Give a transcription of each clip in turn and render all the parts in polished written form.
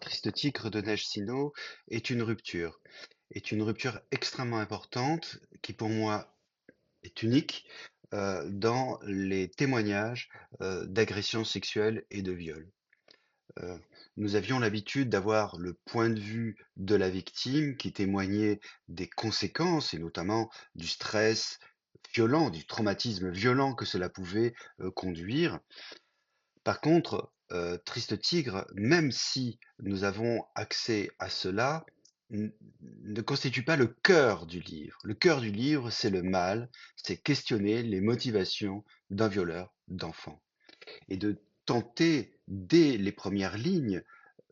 Triste Tigre de Neige Sino est une rupture extrêmement importante qui pour moi est unique dans les témoignages d'agressions sexuelles et de viols. Euh, Nous avions l'habitude d'avoir le point de vue de la victime qui témoignait des conséquences et notamment du stress violent, du traumatisme violent que cela pouvait conduire. Par contre, Triste Tigre, même si nous avons accès à cela, n ne constitue pas le cœur du livre. Le cœur du livre, c'est le mal, c'est questionner les motivations d'un violeur d'enfants et de tenter, dès les premières lignes,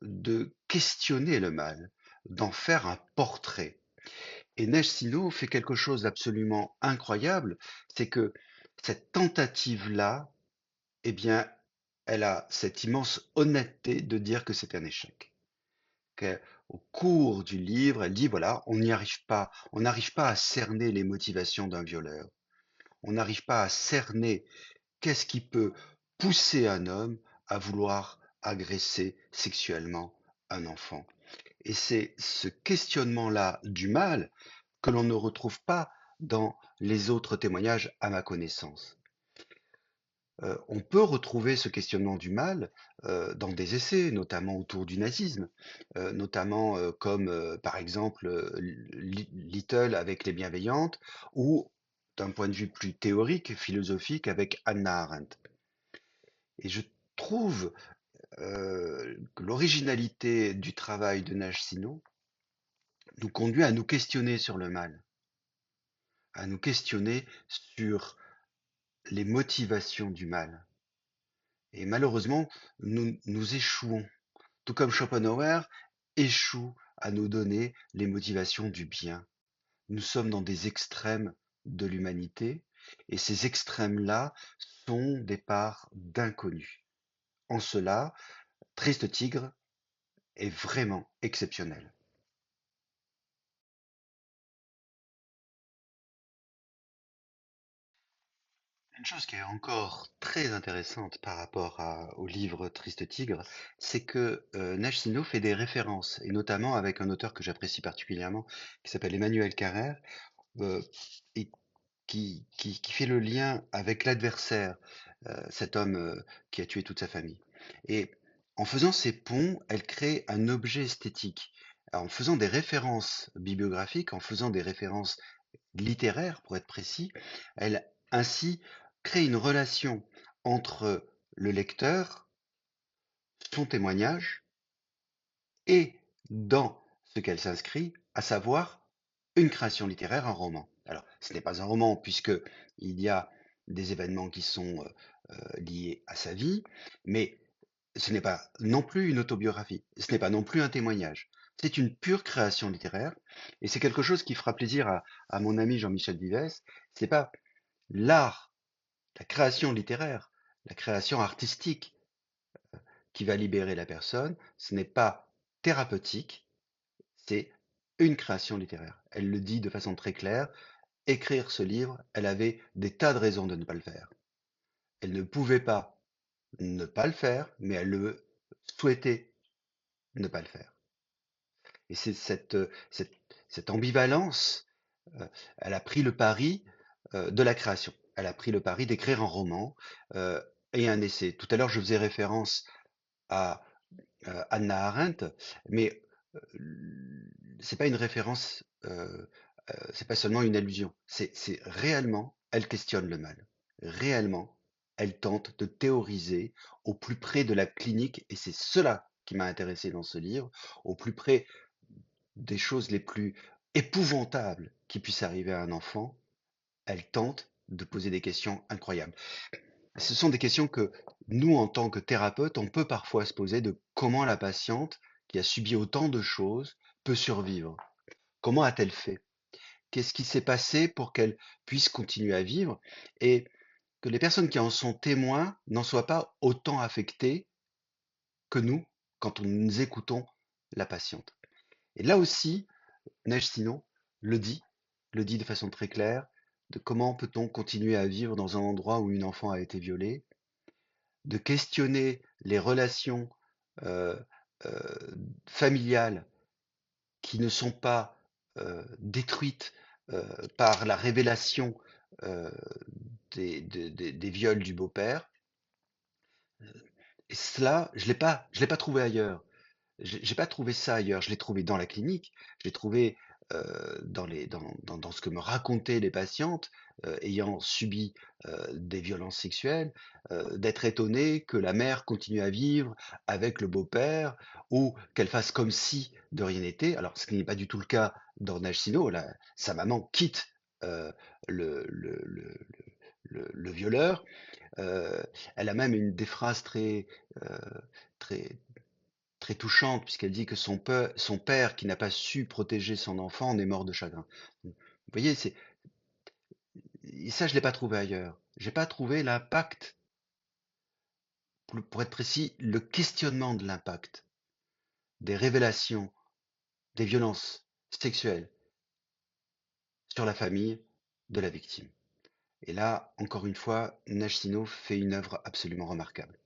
de questionner le mal, d'en faire un portrait. Et Neige Sino fait quelque chose d'absolument incroyable, c'est que cette tentative-là, eh bien, elle a cette immense honnêteté de dire que c'est un échec. Au cours du livre, elle dit, voilà, on n'arrive pas à cerner les motivations d'un violeur. On n'arrive pas à cerner qu'est-ce qui peut pousser un homme à vouloir agresser sexuellement un enfant. Et c'est ce questionnement-là du mal que l'on ne retrouve pas dans les autres témoignages à ma connaissance. On peut retrouver ce questionnement du mal dans des essais, notamment autour du nazisme, notamment comme par exemple Little avec Les Bienveillantes, ou d'un point de vue plus théorique, philosophique, avec Hannah Arendt. Et je trouve que l'originalité du travail de Nash Sino nous conduit à nous questionner sur le mal, à nous questionner sur les motivations du mal. Et malheureusement, nous échouons, tout comme Schopenhauer échoue à nous donner les motivations du bien. Nous sommes dans des extrêmes de l'humanité, et ces extrêmes-là sont des parts d'inconnu. En cela, Triste Tigre est vraiment exceptionnel. Une chose qui est encore très intéressante par rapport au livre Triste Tigre, c'est que Neige Sino fait des références, et notamment avec un auteur que j'apprécie particulièrement, qui s'appelle Emmanuel Carrère, euh, et qui fait le lien avec l'adversaire, cet homme qui a tué toute sa famille. Et en faisant ces ponts, elle crée un objet esthétique. En faisant des références bibliographiques, en faisant des références littéraires, pour être précis, elle ainsi crée une relation entre le lecteur, son témoignage, et dans ce qu'elle s'inscrit, à savoir une création littéraire, un roman. Alors, ce n'est pas un roman puisque il y a des événements qui sont liés à sa vie, mais ce n'est pas non plus une autobiographie, ce n'est pas non plus un témoignage. C'est une pure création littéraire, et c'est quelque chose qui fera plaisir à mon ami Jean-Michel Vives. C'est pas l'art, la création littéraire, la création artistique qui va libérer la personne, ce n'est pas thérapeutique, c'est une création littéraire. Elle le dit de façon très claire. Écrire ce livre, elle avait des tas de raisons de ne pas le faire. Elle ne pouvait pas ne pas le faire, mais elle le souhaitait ne pas le faire. Et c'est cette ambivalence, elle a pris le pari de la création. Elle a pris le pari d'écrire un roman euh, et un essai. Tout à l'heure, je faisais référence à Hannah Arendt, mais c'est pas une référence, c'est pas seulement une allusion. C'est réellement, elle questionne le mal. Réellement, elle tente de théoriser au plus près de la clinique, et c'est cela qui m'a intéressé dans ce livre, au plus près des choses les plus épouvantables qui puissent arriver à un enfant. Elle tente de poser des questions incroyables. Ce sont des questions que nous, en tant que thérapeutes, on peut parfois se poser de comment la patiente, qui a subi autant de choses, peut survivre. Comment a-t-elle fait? Qu'est-ce qui s'est passé pour qu'elle puisse continuer à vivre et que les personnes qui en sont témoins n'en soient pas autant affectées que nous quand nous écoutons la patiente. Et là aussi, Neige Sinon le dit, le dit de façon très claire, de comment peut-on continuer à vivre dans un endroit où une enfant a été violée, de questionner les relations euh, familiales qui ne sont pas, détruites, heu, par la révélation, heu, des viols du beau-père, et cela, je l'ai pas trouvé ailleurs. J'ai pas trouvé ça ailleurs, je l'ai trouvé dans la clinique, je l'ai trouvé, dans ce que me racontaient les patientes, ayant subi, des violences sexuelles, d'être étonnées que la mère continue à vivre avec le beau-père ou qu'elle fasse comme si de rien n'était. Alors ce qui n'est pas du tout le cas dans Nage Sino, sa maman quitte, heu, le violeur. Heu, Elle a même une des phrases heu, très très touchante puisqu'elle dit que son père qui n'a pas su protéger son enfant en est mort de chagrin. Vous voyez, c'est et ça je l'ai pas trouvé ailleurs. J'ai pas trouvé l'impact, pour être précis, le questionnement de l'impact des révélations, des violences sexuelles sur la famille de la victime. Et là, encore une fois, Nashino fait une œuvre absolument remarquable.